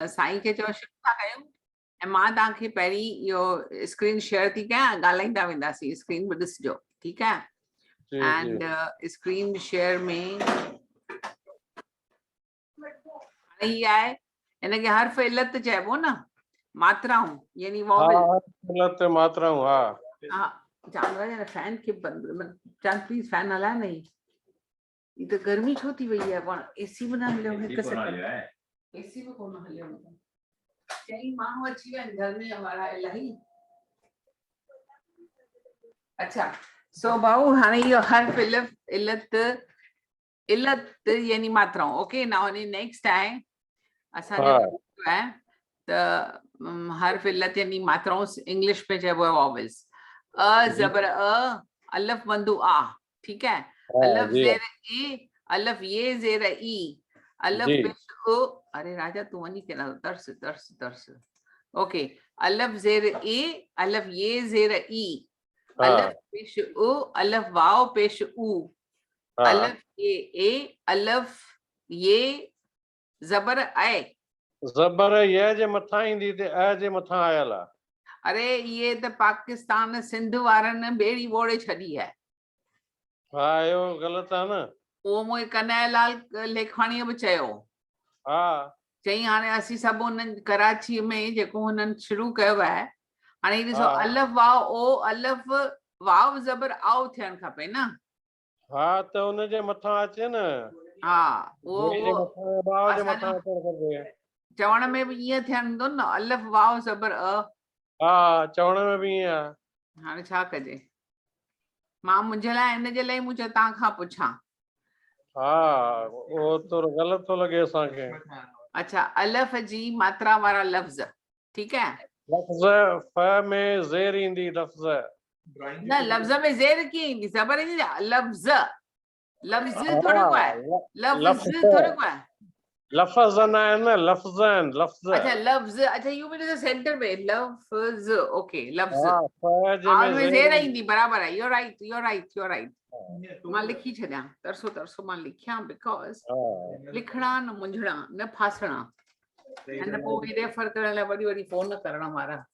साईं खे चओ शुरू था कयूं ऐं मां तव्हांखे पहिरीं इहो स्क्रीन शेयर थी कयां, ॻाल्हाईंदा वेंदासीं, स्क्रीन बि ॾिसजो, ठीकु आहे? एंड स्क्रीन शेयर में ही आहे, इनखे हर्फ इल्लत चइबो न, मात्राऊं यानी वॉवेल। मात्राऊं। हा जानवर फैन खे चांद प्लीज फैन हलाए नहीं, ये तो गर्मी छो थी वई है, पण एसी बि न हलियो, हिकु सेकंड एसी बि कोन हलियो, चई माण्हू अची विया आहिनि गर्मी वारा इलाही। अच्छा सो भाऊ हाणे इहो हर्फ इल्लत इल्लत यानी मात्राऊं। ओके नाउ नेक्स्ट आहे असांजो आहे त हर्फ इल्लत यानी मात्राऊं इंग्लिश में चइबो आहे वॉवेल्स। अ ज़बर अ, अलफ बंदू आ, ठीक है? अलफ ज़ेर ए, अलफ ये ज़ेर ई, अलफ पेश ओ, अरे राजा तू वनी के ना दर्स दर्स दर्स। ओके अलफ ज़ेर ए, अलफ ये ज़ेर ई, अलफ पेश ओ, अलफ वाव पेश ऊ, अलफ ये ए, अलफ ये ज़बर ए, ज़बर ये जे मथा ईंदी ते ए जे मथा आयल आहे। अरे ये तो पाकिस्तान सिंध वारनि बेड़ी बोड़े छड़ी है। हाँ यो गलत है ना। वो मोए कन्हैयालाल लेखवाणी बि चयो। हाँ चई हाणे असीं सभु उन्हनि कराची में जेको हुननि शुरू कयो आहे, हाणे ॾिसो अलफ वाव ओ, अलफ वाव ज़बर आओ थियणु खपे न। हाँ त उन जे मथा अचे न। हाँ वो वाव जे मथा अचणु खपे। चवण में बि ईअं थियणो न, अलफ वाव ज़बर अ। हाँ चवण में बि ईअं आहे। हाणे छा कजे, मां मुंहिंजे लाइ इन जे लाइ मूं चयो तव्हां खां पुछां। हाँ वो तो गलत तो लगे असांखे। अच्छा अलफ जी मात्रा वारा लफ्ज़, ठीक है? लफ्ज़ फ में ज़ेर ईंदी लफ्ज़ न लफ्ज़ में ज़ेर कीअं ईंदी, ज़बर ईंदी लफ्ज़, लफ्ज़ थोड़ो को आहे, लफ्ज़ थोड़ो को आहे। लफ्ज़ न है ना, लफ्ज़ लफ्ज़। अच्छा लफ्ज़, अच्छा यू मीन सेंटर में लफ्ज़। ओके लफ्ज़ हाँ में ज़ेर ईंदी, बराबर है। U right U right U right. मां लिखी छॾियां, तरसो तरसो मां लिखियां, बिकॉज़ लिखणा न मुंझणा न फासणा ऐं न पोइ रेफर करण लाइ वॾी वॾी फोन करण वारा।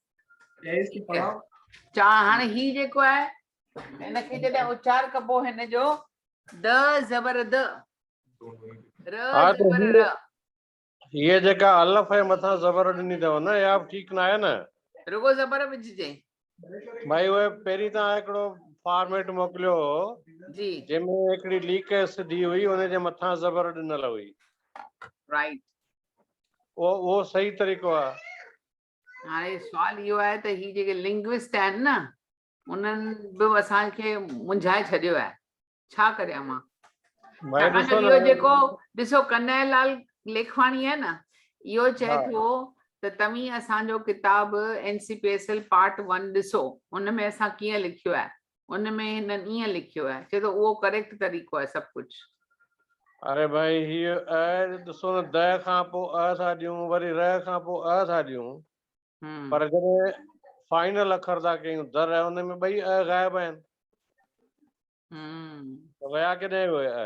चा हाणे ही जेको आहे हिनखे जॾहिं उचार कबो हिन जो द ज़बर द, र ज़बर र, ये जेका अलफ है मथा ज़बर ॾिनी अथव न, या ठीक ना आहे न। रुगो ज़बर विझिजे भाई वो पहिरीं तव्हां हिकिड़ो फॉर्मेट मोकिलियो जी, जंहिंमें हिकिड़ी लीक सिधी हुई, उन जे मथां ज़बर ॾिनल हुई। राइट, वो सही तरीक़ो आहे। हाणे सुवाल इहो आहे त ही जेके लिंग्विस्ट आहिनि न, उन्हनि बि असांखे मुंझाए छॾियो आहे, छा करियां मां? छाकाणि इहो जेको ॾिसो कन्हैयालाल लेखवाणी आहे न, इहो चए थो त तव्हीं असांजो किताब NCPSL पार्ट 1 ॾिसो, उनमें असां कीअं लिखियो आहे, उनमें हिननि ईअं लिखियो आहे, चए थो उहो करेक्ट तरीक़ो आहे सभु कुझु। अरे भाई हीअ ॾिसो न, द खां पोइ अ था ॾियूं, वरी र खां पोइ अ था ॾियूं, पर जॾहिं फाइनल अखर था कयूं दर, उनमें ॿई अ गाइब आहिनि, वया केॾे विया?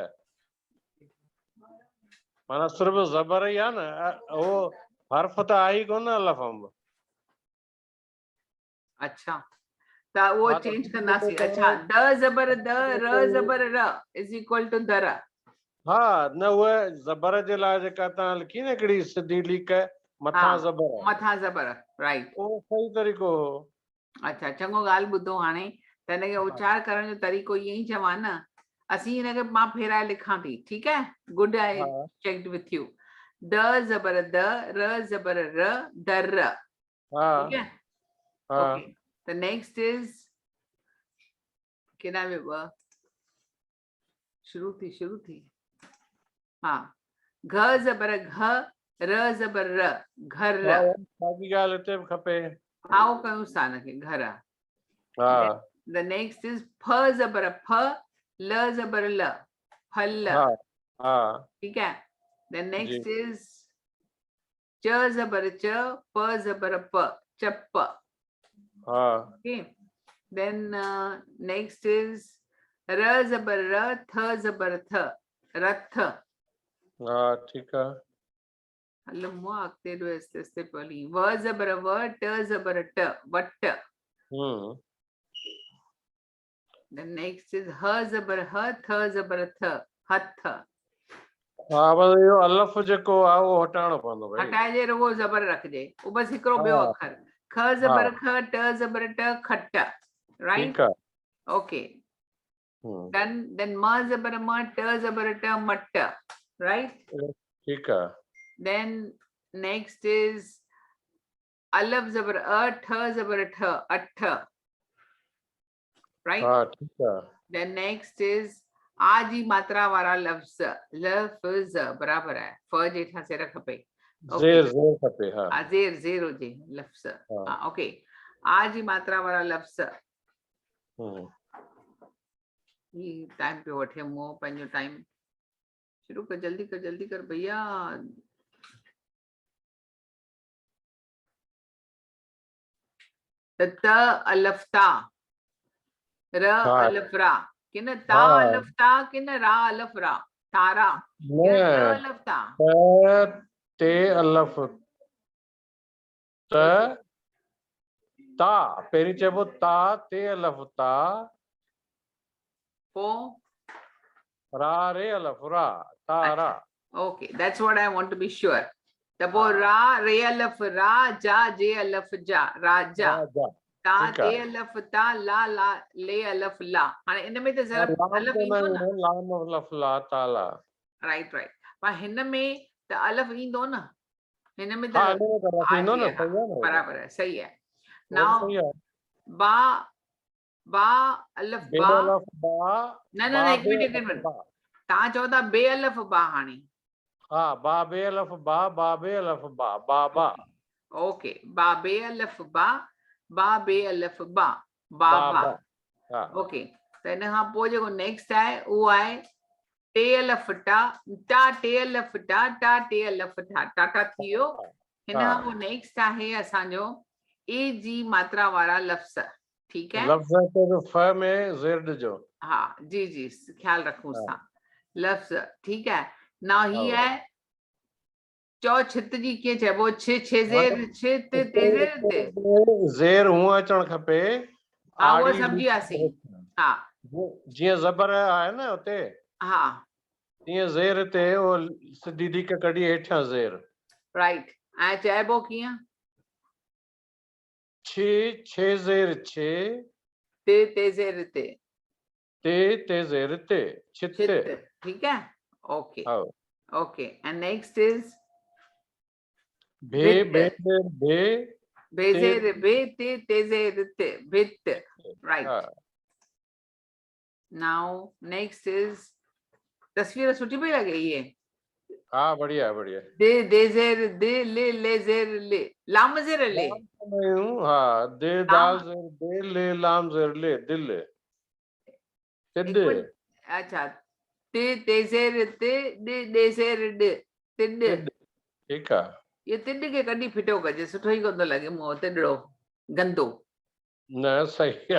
माना सिर्फ़ ज़बर ई आहे न, वो हर्फ त आहे कोन अलफ अंब। अच्छा त वो चेंज कंदासीं। अच्छा द ज़बर द, र ज़बर र इज इक्वल टू दर। हाँ न उहे ज़बर जे लाइ जेका तव्हां लिखी न हिकिड़ी सिधी लीक मथां ज़बर, मथां ज़बर, राइट, वो सही तरीक़ो हो। अच्छा चङो ॻाल्हि ॿुधो। हाणे त हिनखे उचार करण जो तरीक़ो ईअं ई चवां न, असीं हिनखे मां फेराए लिखां थी, ठीकु आहे? Good, I checked with you. द ज़बर द, र ज़बर र, दर, ठीक है? ओके द नेक्स्ट इज केॾा वियो ॿ, शुरू थी हाँ, घ ज़बर घ, र ज़बर र, घर, साॻी ॻाल्हि हिते बि खपे। हाँ वो कयूं था हिनखे घर। द नेक्स्ट इज फ ज़बर फ, ल ज़बर ल, फल, ठीक है? द नेक्स्ट इज च ज़बर च, प ज़बर प, चप, ओके? देन नेक्स्ट इज र ज़बर र, थ ज़बर थ, रथ, हाँ ठीक है। Alamwa akte do este poli. V zabara v, t zabara t, vat. Then next is h zabara h, th zabara th, hath. हाँ बस यो अलफ जेको आहे उहो हटाइणो पवंदो भाई हटाइजे रुगो ज़बर रखिजे वो बस हिकिड़ो ॿियो अखर ख ज़बर ख ट ज़बर ट खट राइट ठीक आहे ओके then म ज़बर म ट ज़बर ट मट राइट ठीक आहे then next is अलफ ज़बर अ ठ ज़बर ठ अठ right हाँ ठीक आहे then next is आ जी मात्रा वारा लफ्ज़ लफ्ज़ बराबर है फ जेठा सिर खपे ज़ेर ज़ेर खपे हाँ ज़ेर ज़ेर हुजे लफ्ज़ ओके आ जी मात्रा वारा लफ्ज़ ये टाइम पे वठे मो पंहिंजो टाइम शुरू कर जल्दी कर भैया त अलफ ता र अलफ रा किन ता अलफ ता किन रा अलफ रा तारा त अलफ ता ते अलफ त ता पहिरीं चइबो ता ते अलफ ता पो रा रे अलफ रा तारा okay that's what I want to be sure त पो रा रे अलफ रा जा जे अलफ जा राजा ता ते अलफ ता ला ला ले अलफ ला हाणे इन में त जरा अलफ ईंदो न लाम अलफ ला ताला राइट पर हिन में त अलफ ईंदो न हिन में त ईंदो न बराबर है सही है नाउ बा बा अलफ बा न एक मिनट तव्हां चओ था बे अलफ बा हाणे हा बा बे अलफ बा बे अलफ बा बा ओके बा बे अलफ बा बे अलफ बा बाबा ओके त इन खां पोइ जेको नेक्स्ट आहे उहो आहे टे अलफ टा टा टे अलफ टा टा टे अलफ टा टाटा थी वियो हिन खां पोइ नेक्स्ट आहे असांजो ए जी मात्रा वारा लफ़्ज़ ठीक है लफ्ज़ तो फ में ज़ेर ॾिजो हाँ जी जी ख्याल रखूं था लफ्ज़ ठीक है ना ही है चौ छित जी कीअं चइबो छ छेज़ेर छित तेज़ेर ते ज़ेर हूअं अचणु खपे हा उहो सम्झियासीं हा जीअं ज़बर आहे न उते हा तीअं ज़ेर ते वो सिधी दी के कढी हेठियां ज़ेर राइट ऐं चइबो कीअं छे छेज़ेर छे ते तेज़ेर ते तेज़ेर ते छित ठीक है okay okay and next is बे बेज़ेर बे बेज़ेर बे ते तेज़ेर ते भित राइट नाउ नेक्स्ट इज तस्वीर सुठी पई लगे ये हाँ बढ़िया बढ़िया दे देज़ेर दे ले लेज़ेर ले लाम ज़ेर ले हाँ दे दाल ज़ेर दे ले लाम ज़ेर ले दिल तिद अच्छा ते तेज़ेर ते दे देज़ेर दे तिद ठीक है ये तिड के कॾी फिटो कजे सुठो ई कोन थो लॻे मूं तिडड़ो गंदो न सही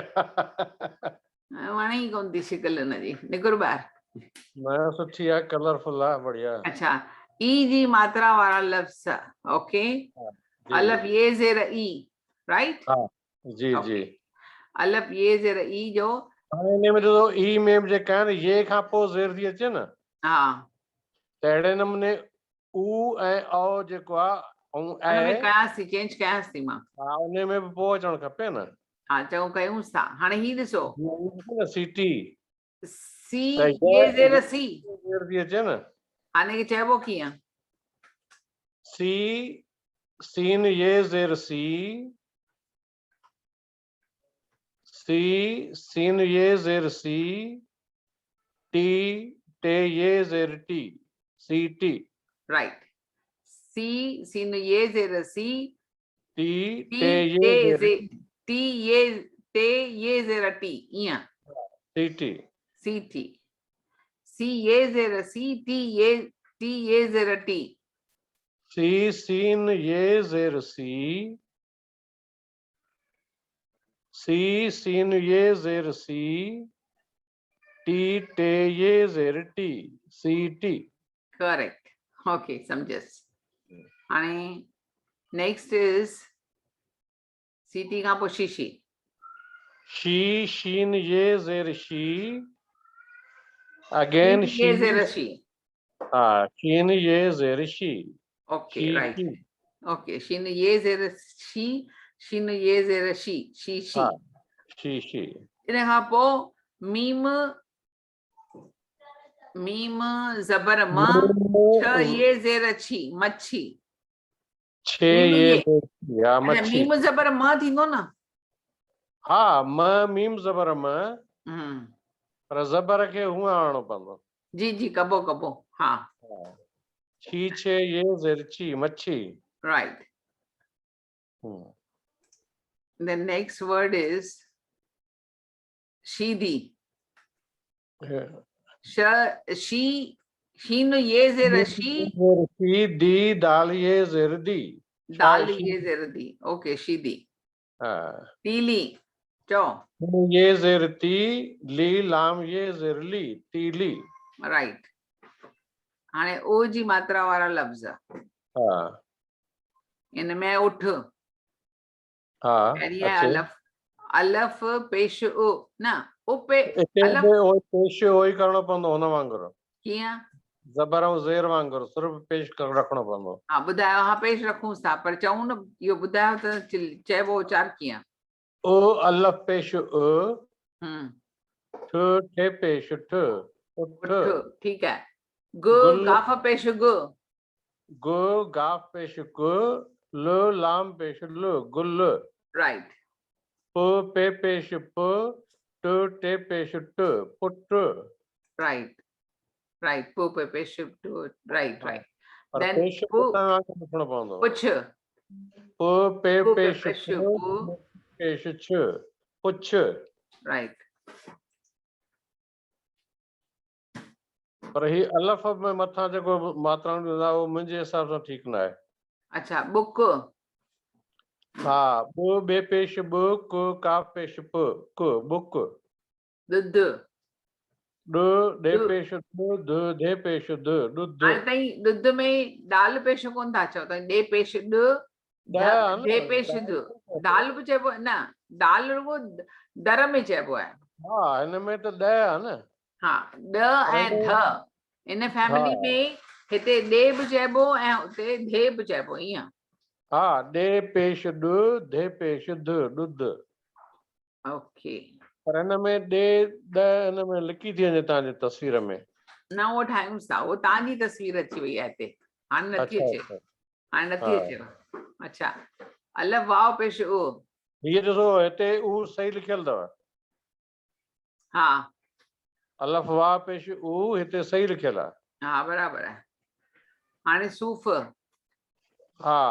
वणे ई कोन थी शिकल हुनजी निकुर ॿाहिरि न सुठी आहे कलरफुल आहे बढ़िया अच्छा ई जी मात्रा वारा लफ्ज़ ओके अलफ ये ज़ेर ई राइट हाँ जी जी अलफ ये ज़ेर ई जो हाणे में तो ई में जेका आहे न ये खां पोइ ज़ेर थी अचे न हा त अहिड़े नमूने ऊ ऐं औ जेको आहे उन में कयांसि चेंज कयांसि थी मां हा उन में बि पोइ अचणु खपे न हा चऊं कयूंसि था हाणे ही ॾिसो सीटी सी ये ज़ेर सी ज़ेर थी अचे न हाणे चइबो कीअं सी सीन ये ज़ेर सी सी सीन ये ज़ेर सी टी टे ये ज़ेर टी सी टी राइट सी सीन ये ज़ेर सी टी टे ये टी ये टे ये ज़ेर टी ईअं सी टी सी टी सी ये ज़ेर सी टी ये ज़ेर टी सी सीन ये ज़ेर सी सी सीन ये ज़ेर सी टी टे ये ज़ेर टी सी टी करेक्ट ओके समझस हाणे next is सीटी खां पोइ शीशी शी शीन ये ज़ेर शी again ये शी ज़ेर शी हाँ शीन ये ज़ेर शी okay शी right शी okay शीन ये ज़ेर शी शीन ये ज़ेर शी शी शी हाँ शी शी इन खां पोइ मीम मीम ज़बर म छ ये ज़ेर छी मच्छी छे मीम ये ये ज़ेर शी हाँ अच्छा मच्छी मीम ज़बर म थींदो न हाँ म मीम ज़बर म पर ज़बर खे हूअं आणो पवंदो जी जी कबो कबो हाँ छी छे ये ज़ेर छी मच्छी right the next word is शीदी शी शीन ये ज़ेर शी शी दी दाल ये ज़ेर दी दाल ये ज़ेर दी ओके शीदी तीली चो ये ज़ेर ती ली लाम ये ज़ेर ली तीली राइट हाणे ओ जी मात्रा वारा लफ्ज़ इनमें उठ पहिरीं आहे अलफ अलफ पेश उ न उपे अलफ पेश ओई करणो पवंदो हुन वांगुरु कीअं ज़बर ऐं ज़ेर वांगुरु सिर्फ़ पेश रखणो पवंदो हाँ ॿुधायो हाँ पेश रखूंसि था पर चऊं न इहो ॿुधायो त चइबो उचार कीअं ओ अलफ पेश उ ठ ठे पेश ठ उठ ठीक है ग गाफ पेश ग ग गाफ पेश ग ल लाम पेश ल गुल राइट प पे पेश प ट टे पेश ट पुट राइट राइट पो पे पेश टू राइट राइट पर देन पेश लिखणो पवंदो पुछ प पे पेश पु पेश छ पुछ राइट पर ही अलफ में मथा जेको मात्राऊं ॾींदा उहो मुंहिंजे हिसाब सां ठीकु न आहे अच्छा बुक हा ॿ बे पेश ॿ क काफ पेश प क बुक दुध ॾ ॾे पेश ॾ ध धे पेश द ॾुध हाणे ताईं दुध में दाल पेश कोन था चओ ताईं ॾे पेश ॾ धे पेश द दाल बि चइबो आहे न दाल रुगो दर में चइबो आहे हा हिन में त ॾ आहे न हा ॾ ऐं ध इन फैमिली में हिते ॾे बि चइबो ऐं उते धे बि चइबो ईअं हा ॾे पेश ॾ धे पेश द ॾुध ओके पर हिन में ॾे ॾ हिन में लिकी थी वञे तव्हांजी तस्वीर में न उहो ठाहियूंसि था उहो तव्हांजी तस्वीर अची वई आहे हिते हाणे नथी अचे हाणे नथी अचेव अच्छा अलफ वाव पेश उ हीअ ॾिसो हिते उ सही लिखियल अथव हा अलफ वाव पेश उ हिते सही लिखियल आहे हा बराबर आहे हाणे सूफ़ हा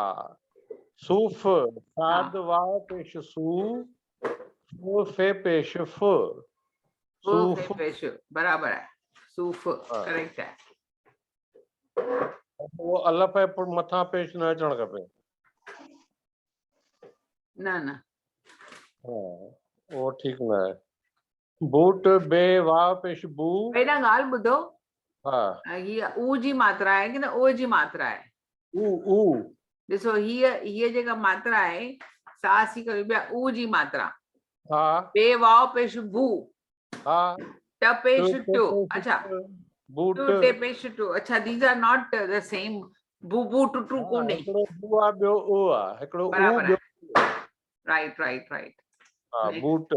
सूफ़ साद वाव पेश सू फे पेश फ सूफ़ पेश बराबर है सूफ़ करेक्ट है वो अलफ है पर मथा पेश न अचण खपे न न वो ठीक न है बूट बे वाव पेश बू पहिरियां ॻाल्हि ॿुधो हाँ हीअ ऊ जी मात्रा आहे कि न ओ जी मात्रा आहे ऊ ॾिसो हीअ जेका मात्रा आहे सा सी करियो पिया ऊ जी मात्रा हाँ बे वाव पेश बू हाँ ट पेश टू अच्छा बूट टू टे पेश टू अच्छा these are not the same बू बू टू टू कोने हिकिड़ो बू आहे ॿियो ओ आहे हिकिड़ो ऊ ॿियो राइट राइट राइट हा बूट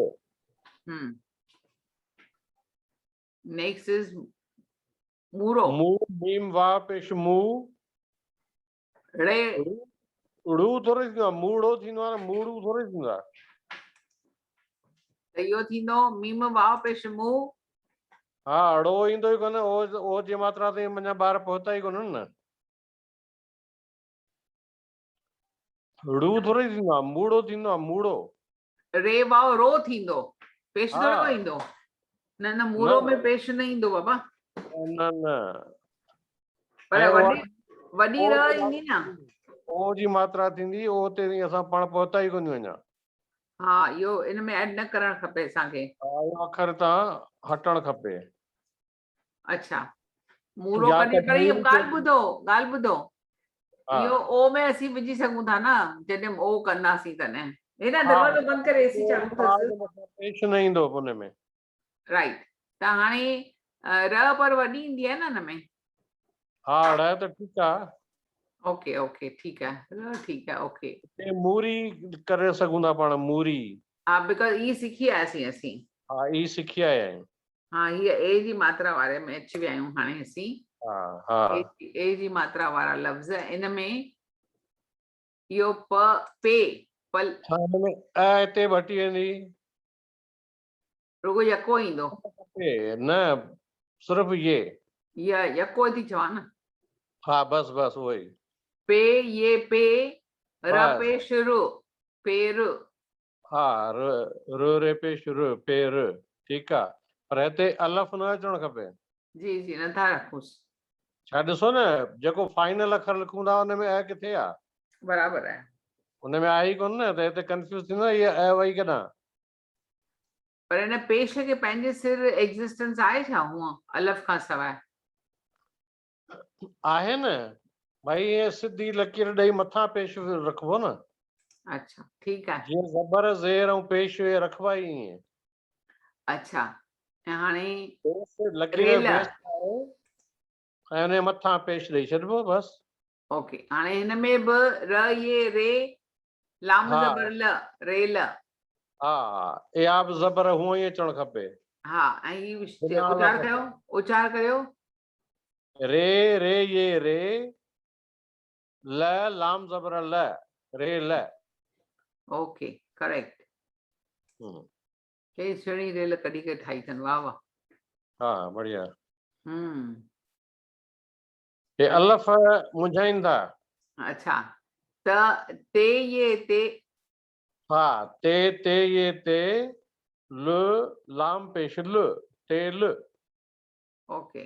नेक्स्ट इज मूरो मू मीम वाव पेश मू रे उड़ू थोड़ी थींदो आहे मूड़ो थींदो आहे न मूड़ू थोड़ी थींदो आहे त इहो थींदो मीम वाव पेश मू हा अड़ो ईंदो ई कोन ओ जी मात्रा ते मुंहिंजा ॿार पहुता ई कोन्हनि न रू थोड़ी थींदो आहे मूड़ो थींदो आहे मूड़ो रे वाव रो थींदो पेश थोड़ो ईंदो न न मूरो में पेश न ईंदो बाबा न न पर वॾी र ईंदी न ओ जी मात्रा थींदी ओ ते असां पाण पहुता ई कोन अञा हा इहो इन में ऐड न करणु खपे असांखे इहो अखर तां हटणु खपे अच्छा मूरो कॾहिं पर इहो ॻाल्हि ॿुधो हा यो ओ में असीं विझी सघूं था न जॾहिं ओ कंदासीं तॾहिं हेॾा हा दरवाज़ो बंदि करे एसी चालू अथसि पेश न ईंदो हुन में राइट त हाणे र पर वॾी ईंदी आहे न हिन में हा रह त ठीकु आहे ओके ओके ठीकु आहे र ठीकु आहे ओके ते मूरी करे सघूं था पाण मूरी हा बिकॉज़ ई सिखी आयासीं असीं हा ई सिखी आया आहियूं हाँ ये ए जी मात्रा वारे में अची विया आहियूं हाणे असीं हा हा ए जी मात्रा वारा लफ़्ज़ इन में इहो प पे पल हा हिन में हिते वठी वेंदी रुगो यको ईंदो न सिर्फ़ु ये यको थी चवां न हा बस बस उहो ई पे ये पे र बस पे शुरू पेर हा र रे पे शुरू पेर ठीकु आहे पर हिते अलफ न अचणु खपे जी जी नथा रखूंसि छा ॾिसो न जेको फाइनल अखर लिखूं था हुन में किथे आहे बराबरि आहे हुन में आहे ई कोन न त हिते कंफ्यूज थींदो इहा वई केॾां पर हिन पेश खे पंहिंजे सिर एग्ज़िस्टेंस आहे छा हूअं अलफ़ खां सवाइ आहे न भाई ईअं सिधी लकीर ॾेई मथां पेश रखबो न अच्छा ठीकु आहे जीअं ज़बर ज़ेर ऐं पेश रखबा ई ईअं अच्छा ऐं हाणे लकीर रेल बेस ऐं हुन मथां पेश ॾेई छॾिबो बसि ओके हाणे हिन में बि र ये रे लाम हा ज़बर ल रेल हा इहा बि ज़बर हूअं ई अचणु खपे हा ऐं ही बिना उचार अलफ़ कयो जे। उचार करियो रे रे ये रे ल लाम ज़बर ल रे ल ओके करेक्ट हे सुहिणी रेल कढी करे ठाही अथनि वाह वाह हा बढ़िया हम्म हे अलफ़ मुंझाईंदा अच्छा त ते ये ते हा ते ये ते ल लाम पेश ल तेल ओके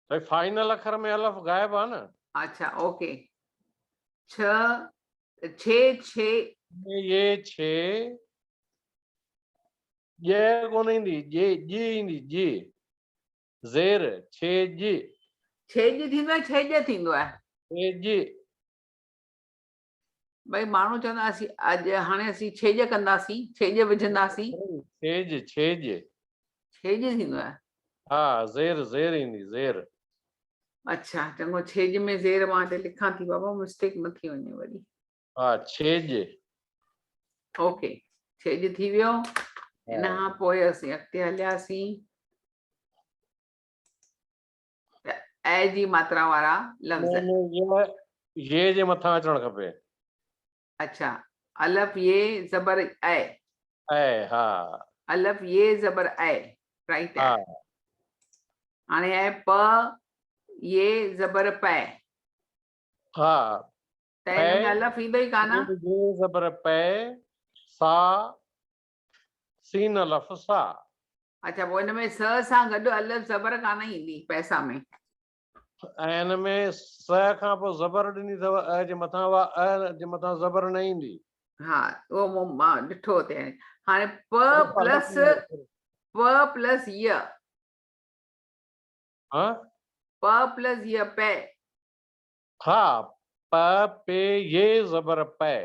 भाई फाइनल अखर में अलफ़ गायब आहे न अच्छा ओके छ छे छे ये छे ये कोन ईंदी जे जी ईंदी जी ज़ेर छे जी छेज थींदो आहे छेज थींदो आहे छे जी भई माण्हू चवंदा असीं अॼु हाणे असीं छेज कंदासीं छेज विझंदासीं छेज छेज छेज थींदो आहे हा ज़ेर ज़ेर ईंदी ज़ेर अच्छा चङो छेज में ज़ेर मां हिते लिखां थी बाबा मिस्टेक न थी वञे वरी हा छेज ओके छेज थी वियो इन खां पोइ असीं अॻिते हलियासीं ऐ जी मात्रा वारा लफ़्ज़ ये जे मथां अचणु खपे अच्छा अलफ ये ज़बर ऐ हा अलफ ये ज़बर ऐ राइट हा है हाणे आहे प ये ज़बर पै हा त हिन में अलफ ईंदो ई कान ये ज़बर पै सा सीन अलफ़ सा अच्छा पोइ हिन में स सां गॾु अलफ ज़बर कान ईंदी पैसा में ऐं हिन में स खां पोइ ज़बर ॾिनी अथव अ जे मथां उहा अ जे मथां ज़बर न ईंदी हा उहो मां ॾिठो हुते हाणे प प्लस य हा प प्लस य पै हा प पे ये ज़बर पै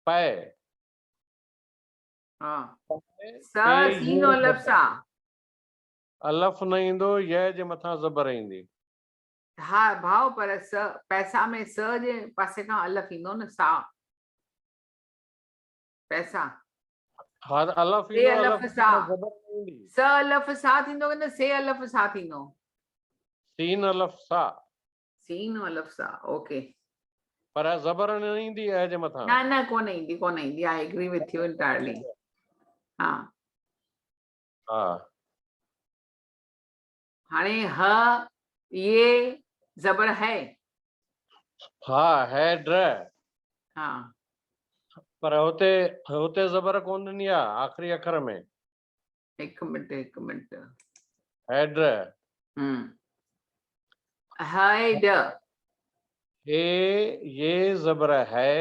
पै हा स पे सीन ये अलफ सां अलफ़ न ईंदो य जे मथां ज़बर ईंदी हा भाव पर स पैसा में स जे पासे खां अलफ ईंदो न सा पैसा हा त अलफ़ से ईंदो अलफ अलफ़ जे सां मथां ज़बर न ईंदी स अलफ सा थींदो की न से अलफ सा थींदो सीन अलफ़ सा सीन अलफ सा ओके पर ज़बर न ईंदी अ जे मथां न न कोन ईंदी I agree with you entirely हा हा हाणे ह ये ज़बर है हा है ड्र हा पर हुते हुते ज़बर कोन ॾिनी आहे आख़िरी अखर में हिकु मिंट हैड हाइड हे ये ज़बर है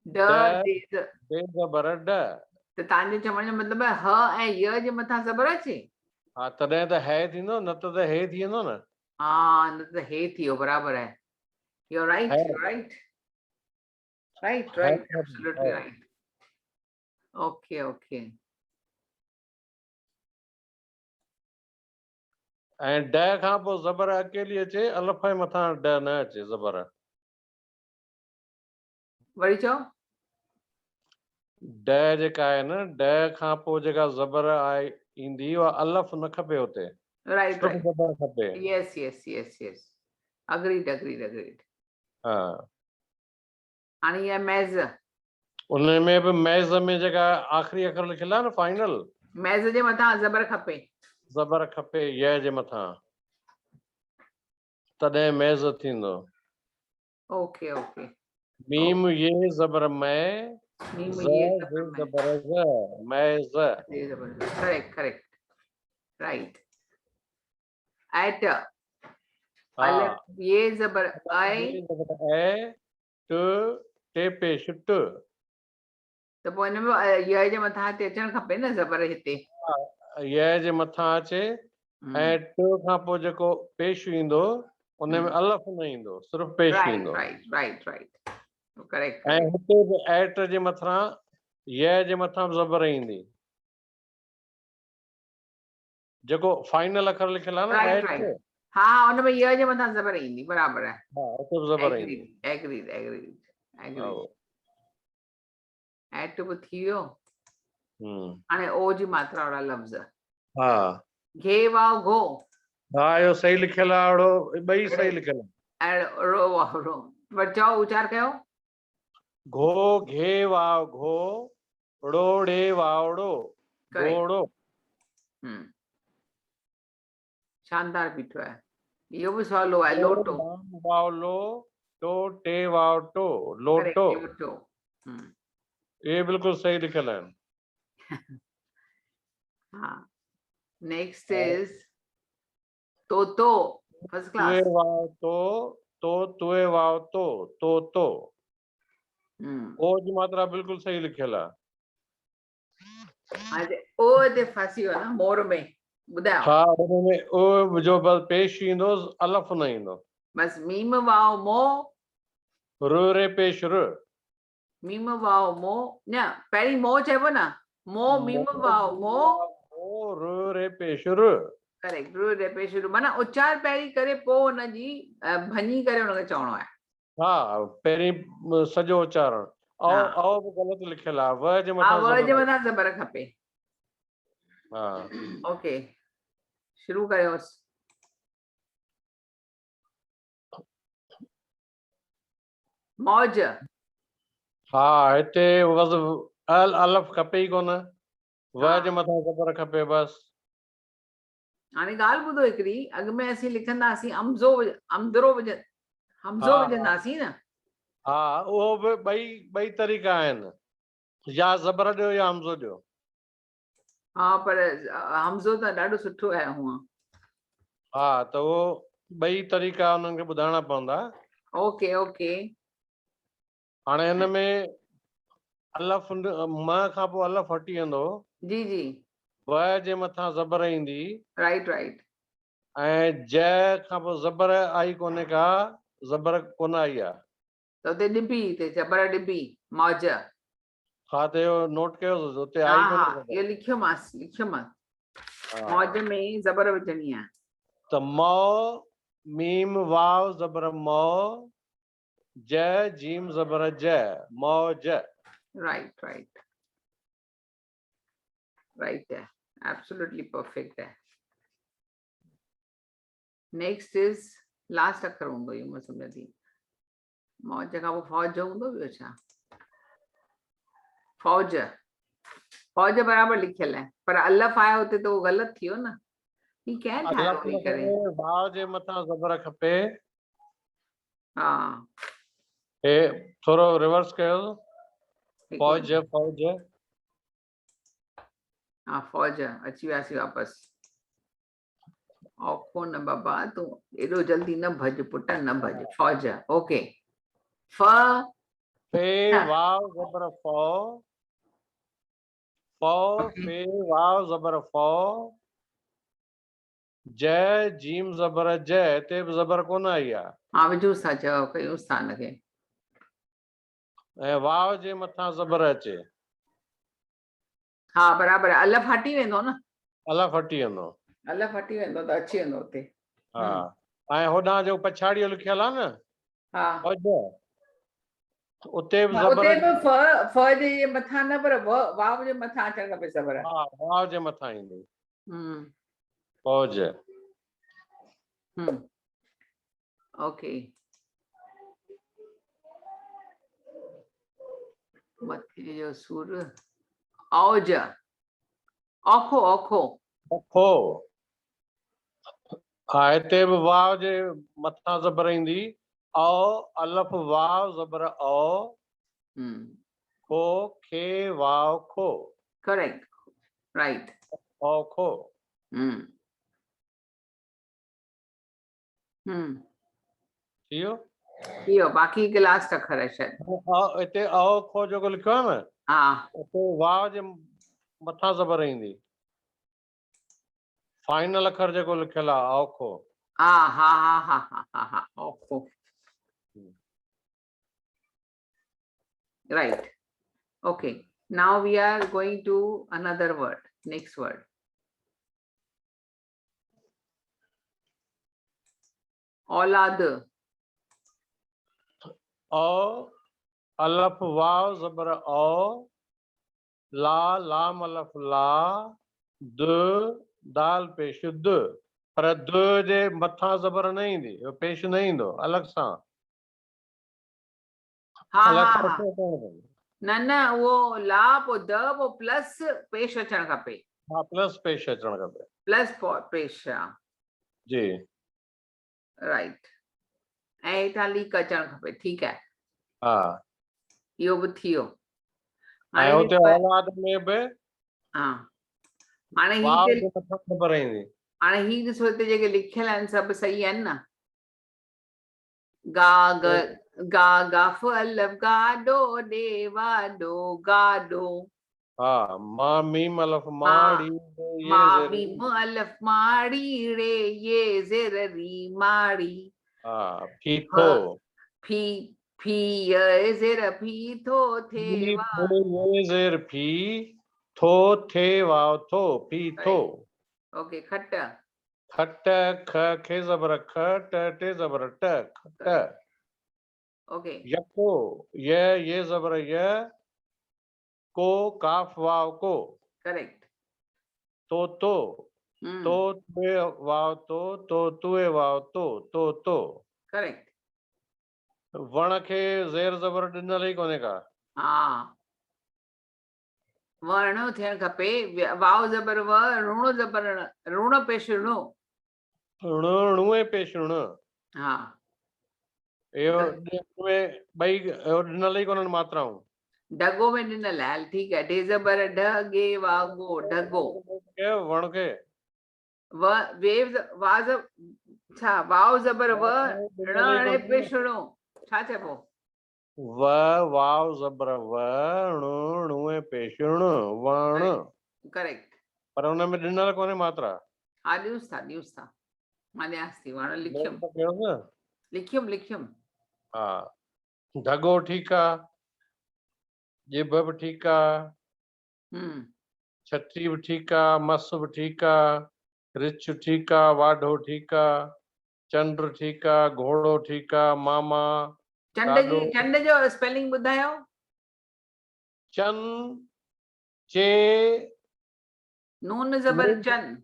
ड दे ज़बर ड त तव्हांजे चवण जो मतिलबु आहे ह ऐं य जे मथां ज़बर अचे? हा तॾहिं त है थींदो, न त हे थी वेंदो न। हा न त हे थी वियो, बराबरि आहे। You're right, है you're right. Right, है right, absolutely right. Okay, okay. ऐं ड खां पोइ ज़बर अकेली अचे, अलफ जे मथां ड न अचे ज़बर। वरी चओ। ड जेका आहे न, ड खां पोइ जेका ज़बर आहे ईंदी, उहा अलफ न खपे हुते, Right, सिर्फ़ु right. ज़बर खपे। Yes, yes, yes, yes. Agreed, agreed, agreed. हा हाणे इहा मैज़, उन में बि मैज़ में जेका आख़िरी अखर लिखियल आहे न फाइनल, मैज़ जे मथां ज़बर खपे। ज़बर खपे य जे मथां, तॾहिं मैज़ थींदो। Okay okay. मीम ये ज़बर मै, मीम ज़ ये ज़ ज़बर में। ज़बर ज़, मैज़। ये ज़बर, करेक्ट करेक्ट, राइट। एट, हा अलिफ ये ज़बर आए, ये ज़बर ऐ, ट टे पेश ट। त पोइ हिन में य जे मथां हिते अचणु खपे न ज़बर हिते। य जे मथां अचे ऐं ट खां पोइ जेको पेश ईंदो उन में अलफ न ईंदो, सिर्फ़ु पेश राइट ईंदो। राइट राइट राइट, करेक्ट ऐं करेक्ट। हिते बि एट जे मथां य जे मथां ज़बर ईंदी, जेको फाइनल अखर लिखियल आहे न राइट एट। राइट, हा हा, हुन में य जे मथां ज़बर ईंदी, बराबरि आहे। हा हुते बि ज़बर ईंदी। एग्रीड एग्रीड एग्रीड हा एग्रीड। एट बि थी वियो। हम्म हाणे ओ जी मात्रा वारा लफ़्ज़, हा घे वाव घो, हा इहो सही लिखियल आहे, अहिड़ो ॿई सही लिखियल आहे। ऐं रो वाव रो, पर चओ उचार कयो। घो घे वाव घो, ड़ो ड़े वावड़ो, घोड़ो। शानदार बीठो आहे। इहो बि सवलो आहे, लोटो। वाव लो, टो टे वाव टो, लोटो। करेक्ट, लोटो। ये बिल्कुलु सही लिखियल आहिनि। हा, नेक्स्ट इज तोतो, फर्स्ट तुए क्लास। वाव तो तुए वाव तो। ओ जी मात्रा बिल्कुलु सही लिखियल आहे। हाणे ओ ते फासी वियो न मोर में, ॿुधायो। हा हुनमें ओ जो बस पेश ईंदो, अलफ न ईंदो। बस मीम वाव मो, रु रे पेश रु। मीम वाव मो, न पहिरीं मो चइबो न, मो मीम वाव मो, रु रे पेश रु। करेक्ट, रु रे पेश रु, माना उचार पहिरीं करे पोइ हुनजी भञी करे हुनखे चवणो आहे। हा पहिरीं सॼो उचारण। हा औ बि ग़लति लिखियल आहे, व जे हा, मथां व जे ज़बर। मथां ज़बर खपे। हा ओके, शुरू कयोसि। मौज, हा हिते वज़ अल अलफ खपे ई कोन, व हा। जे मथां ज़बर खपे बस। हाणे ॻाल्हि ॿुधो हिकिड़ी, अॻ में असीं लिखंदासीं अमज़ो अमदरो हमज़ो हा विझंदासीं न। हा उहो बि ॿई तरीक़ा आहिनि, या ज़बर ॾियो या हमज़ो ॾियो। हा पर हमज़ो त ॾाढो सुठो आहे हूअं। हा त उहो ॿई तरीक़ा उन्हनि खे ॿुधाइणा पवंदा। Okay okay. हाणे हिन में अलफ म खां पोइ अलफ हटी वेंदो, जी जी, व जे मथां ज़बर ईंदी, राइट राइट। ऐं ज खां पोइ ज़बर आई कोन्हे का, ज़बर कोन आई आहे। त हुते ॾिबी, हिते ज़बर ॾिबी, मौज। हा त इहो नोट कयो, हुते हा आई हा, कोन्हे ज़बर। इहो लिखियोमांसि। हा मौज में ज़बर विझणी आहे। त मौ मीम वाव ज़बर मौ, ज जीम ज़बर ज, मौज। राइट राइट राइट है, एब्सोल्युटली परफेक्ट है। नेक्स्ट इज लास्ट अखर हूंदो, इहो मां सम्झां थी। मौज खां पोइ फौज हूंदो ॿियो छा? फौज, फौज बराबरि लिखियल आहे, पर अलफ आहे हुते त उहो ग़लति थी वियो न। ही कंहिं ठाहियो अलफ वेही न करे? खपे, वाव जे मथां ज़बर खपे। हा, हे थोरो रिवर्स कयो, हिकु फौज मिनट। फौज। हा फौज, अची वियासीं वापसि। औखो न बाबा, तूं एॾो जल्दी न भॼ पुट, न भॼ। फौज, ओके। फ फे वाव ज़बर फौ, फौ फे वाव ज़बर फौ जय जीम ज़बर जय ते बि ज़बर कोन आई आहे हाँ विजूस था चओ कयूं स्थान खे ऐं वाव जे मथां ज़बर अचे हाँ बराबर आहे अलफ हटी वेंदो न अलफ हटी वेंदो अलफ हटी वेंदो त अची वेंदो उते हा ऐं होॾां जो पछाड़ीअ लिखियल आहे न हा फौज उते बि उते ज़बर बि फ जे मथां न पर वाव जे मथां अचणु खपे ज़बर हा वाव जे मथां ईंदी फौज ओके मथे जो सुर औज औखो औखो औखो हा हिते बि वाव जे मथां ज़बर ईंदी औ अलफ वाव ज़बर औ खो खे वाव खो करेक्ट राइट औखो थी वियो बाक़ी क्लास अखर है शायद हिते औ खो जेको लिखियो आहे न हा उते वाव जे मथां ज़बर ईंदी फाइनल अखर जेको लिखियल आहे औखो हा हा हा हा हा हा हा औखो right okay now we are going to another word next word औलाद औ अलफ वाव ज़बर औ ला लाम अलफ ला द दाल पेश द पर द जे मथां ज़बर न ईंदी पेश न ईंदो अलॻि सां हा अलॻि हा सां हा न न वो ला पो द वो प्लस पेश अचणु खपे हा प्लस पेश अचणु खपे प्लस पेश जी राइट ऐं हेठां लीक अचणु खपे ठीकु आहे हा इहो बि थी वियो ऐं हुते औलाद में बि हा हाणे वाव ही जे मथां ज़बर ईंदी हाणे ही ॾिसो हिते जेके लिखियल आहिनि सभु सही आहिनि न गा गा गाफ अलफ गाडो डे वाडो गाडो हा मा मीम अलफ मा माड़ी मा ये ज़ेर मीम अलफ माड़ी रे ये ज़ेर री माड़ी हा फीथो फी फी ये ज़ेर फी थो थे वा ये ज़ेर फी थो थे वाव थो फी थो ओके खट खट ख खे ज़बर ख ट टे ज़बर ट खट ओके यको ये ज़बर य को काफ वाव को करेक्ट तो तुए वाव तो तुए वाव तो करेक्ट वण खे ज़ेर ज़बर ॾिनल ई कोन्हे का हा वर्ण थियणु खपे वाव ज़बर व ऋण ज़बर ऋण पेश ऋण णुए पेश ऋण हा इहो ॿई ॾिनल ई कोन्हनि मात्राऊं ढगो में ॾिनल आहे ठीकु आहे ढे ज़बर ढ गे वागो ढगो वण खे व वेव वाज़ छा वाव ज़बर व ण अणे पेश ऋण छा चइबो व वाव ज़बर व णुए पेश ऋण वण करेक्ट पर हुन में ॾिनल कोन्हे मात्रा हा ॾियूंसि था मां ॾियांसि थी वण लिखियुमि हा ढगो ठीकु आहे ॼिभ बि ठीकु आहे छटी बि ठीकु आहे मस बि ठीकु आहे रिछ ठीकु आहे वाढो ठीकु आहे चंड ठीकु आहे घोड़ो ठीकु आहे मामा चंड जो स्पेलिंग ॿुधायो चन चे नून ज़बर चन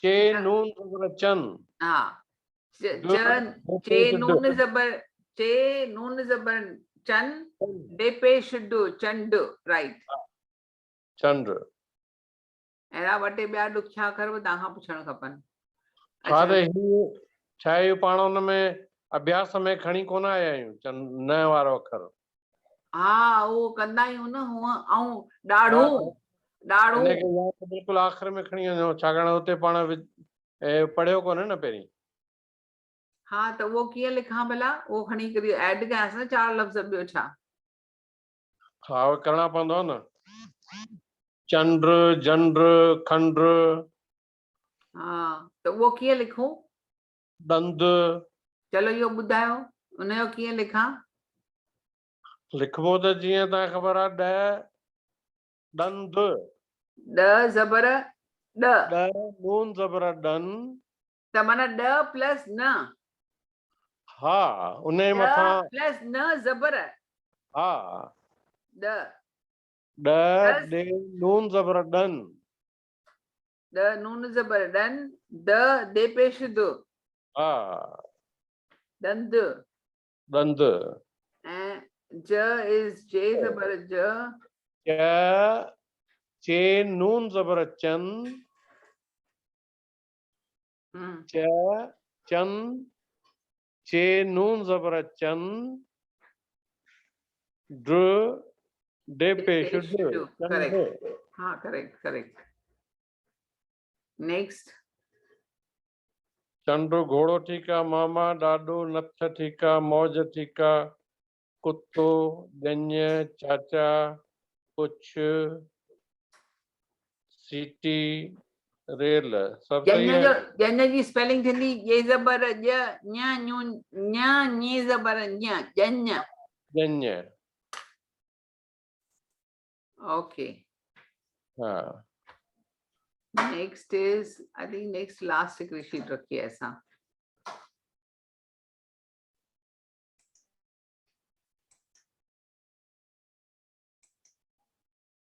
चे नून ज़बर चन हा चे नून ज़बर चन डे पेश डु चंड राइट चंड अहिड़ा ॿ टे ॿिया ॾुखिया अखर बि तव्हांखां पुछणु खपनि हा त हीउ छा आहे पाण हुन में अभ्यास में खणी कोन आया आहियूं न वारो अखर हा उहो कंदा आहियूं न हूअं ऐं ॾाढ़ो बिल्कुलु आख़िर में खणी वञो छाकाणि हुते पाण पढ़ियो कोन्हे न पहिरीं हा त उहो कीअं लिखां भला उहो खणी करे ऐड कयांसि न 4 लफ़्ज़ ॿियो छा हाँ करणा पवंदो न। चंद्र जंड्र खंड्र हाँ तो वो कीअं लिखूं? दंद चलो इहो ॿुधायो उनजो कीअं लिखां? लिखबो त जीअं तव्हां ख़बर आहे दंद ड ज़बर ड नून ज़बर डन त माना ड प्लस न हा उन ड मथां प्लस न ज़बर हा ड ड डे नून ज़बर डन ड नून ज़बर डन द दे पेश दु हा दंद दंद ऐं ज इज जे ज़बर ज चे नून ज़बर चन चन चे नून ज़बर चन ड्र डे पेश करेक्ट हाँ करेक्ट नेक्स्ट चंडो घोड़ो ठीक आहे मामा ॾाॾो नथ ठीक आहे मौज ठीक आहे कुतो ॼञ चाचा कुछ सीटी रेल सब सही है। ॼञ जी स्पेलिंग थींदी ये ज़बर ॼ ञ ञून ञ ञी ज़बर ञ ॼञ ॼञ ओके हाँ next is I think next last हिकिड़ी शीट रखी है असां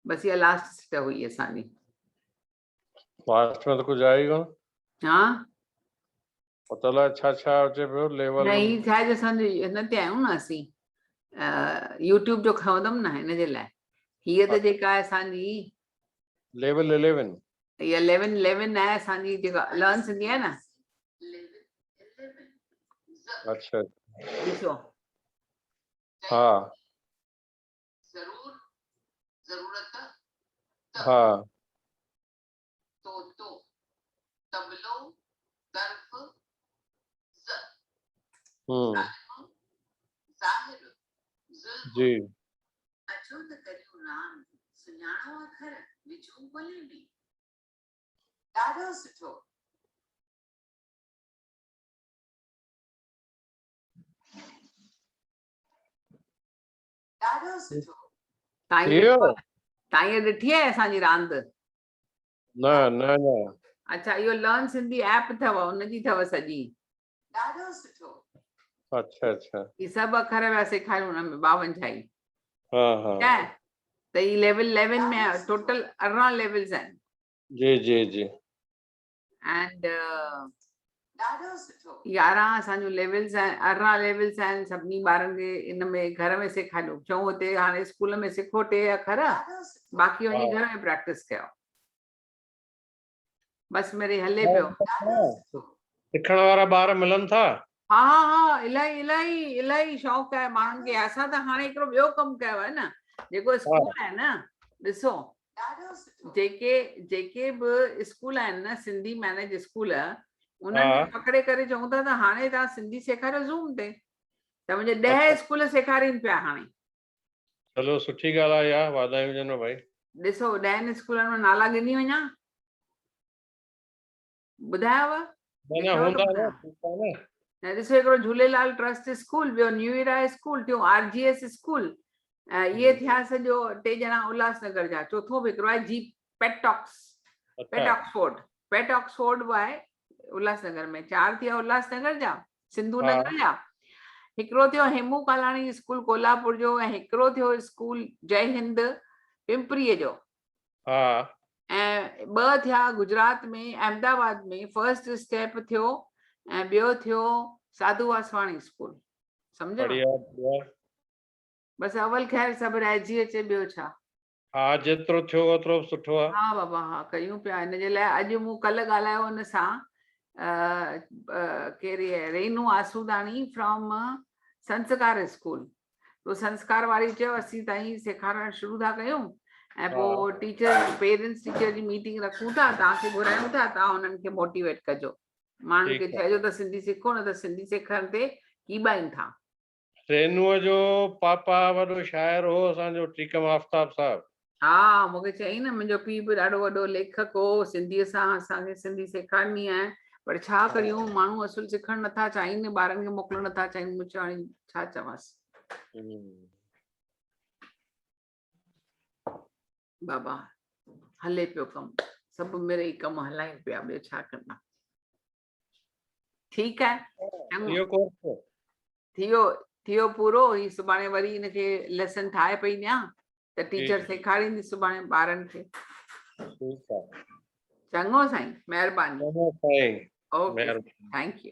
बस ये लास्ट शीट हुई असांजी लास्ट में तो कुछ आएगा हाँ पता लगा छा अचे पियो लेवल नहीं छा आहे असांजो हिन ते आहियूं न असीं यूट्यूब जो खवंदमि न हिन जे लाइ हीअ त जेका आहे असांजी लेवल 11 ये 11 है असांजी जेका लर्न सिंधी है ना अच्छा ॾिसो हाँ ज़रूर ज़रूरत हाँ तो तबलो दर्फ ज़ाहिर जी अचो त करियो राम सुञाणो अखर विझूं ॿोली में ॾाढो सुठो ॾाढो सुठो तव्हां इहो ॾिठी आहे असांजी रांदि न न न अच्छा इहो लर्न सिंधी ऐप अथव उनजी अथव सॼी ॾाढो सुठो अच्छा अच्छा ही सभु अखर पिया सेखारियूं हुन में 52 ई हाँ हाँ त ही लेवल 11 में टोटल 18 लेवल्स आहिनि जी जी एंड ॾाढो सुठो 11 असांजो लेवल्स आहिनि 18 लेवल्स आहिनि सभिनी ॿारनि खे इन में घर में सेखारियूं चऊं हुते हाणे स्कूल में सिखो 3 अखर बाक़ी वञी घर में प्रैक्टिस कयो बस मेरे हले पियो सिखण वारा ॿार मिलनि था हा हा इलाही इलाही इलाही शौक़ु आहे माण्हुनि खे असां त हाणे हिकिड़ो ॿियो कमु कयो आहे न जेको स्कूल आहे न ॾिसो जेके बि स्कूल आहिनि न सिंधी मैनेज स्कूल उन्हनि खे पकड़े करे चऊं था त हाणे तव्हां सिंधी सेखारियो ज़ूम ते त मुंहिंजे 10 स्कूल सेखारीनि पिया हाणे चलो सुठी ॻाल्हि आहे यार वाधायूं हुजनि भाई ॾिसो 10 स्कूलनि में नाला गिनी वञा ॿुधायव ॾिसो हिकिड़ो झूलेलाल ट्रस्ट स्कूल ॿियो न्यू इरा स्कूल टियों RGS स्कूल इहे थिया सॼो 3 ॼणा उल्हासनगर जा चोथों बि हिकिड़ो आहे जी पेट ऑक्सफोर्ड बि आहे उल्हासनगर में 4 थिया उल्हासनगर जा सिंधु नगर जा हिकिड़ो थियो हेमू कालाणी स्कूल कोल्हापुर जो ऐं हिकिड़ो थियो स्कूल जय हिंद पिंपरीअ जो ऐं 2 थिया गुजरात में अहमदाबाद में फर्स्ट स्टेप थियो ऐं ॿियो थियो साधू वासवाणी स्कूल सम्झो बस अवल ख़ैर सभु रहिजी अचे ॿियो छा हा जेतिरो थियो ओतिरो सुठो आहे हा बाबा हा कयूं पिया हिन जे लाइ अॼु मूं कल्ह ॻाल्हायो हुन सां कहिड़ी आहे रेनू आसूदाणी फ्रॉम संस्कार स्कूल तो संस्कार वारी चयो असीं ताईं सेखारणु शुरू था कयूं ऐं पोइ टीचर पेरेंट्स टीचर जी मीटिंग रखूं था तव्हांखे घुरायूं था तव्हां हुननि खे मोटिवेट कजो माण्हुनि खे चइजो त सिंधी सिखो न त सिंधी सिखण ते कीॿाइनि था रेनूअ जो पापा वॾो शाइर हो असांजो टीकम आफ्ताब साहब। हा मूंखे चई न मुंहिंजो पीउ बि ॾाढो वॾो लेखक हो, सिंधीअ सां असांखे सिंधी सेखारणी आहे, पर छा करियूं माण्हू असुल सिखण नथा चाहिनि, ॿारनि खे मोकिलण नथा चाहिनि, मूं हाणे छा चवांसि। बाबा हले पियो कमु, सभु मिड़ई कमु हलाइनि पिया, ॿियो छा कंदा। ठीकु आहे, थियो पूरो। ही सुभाणे वरी हिनखे लेसन ठाहे पई ॾियां त टीचर सेखारींदी सुभाणे ॿारनि खे। चङो साईं, महिरबानी। Okay, thank U.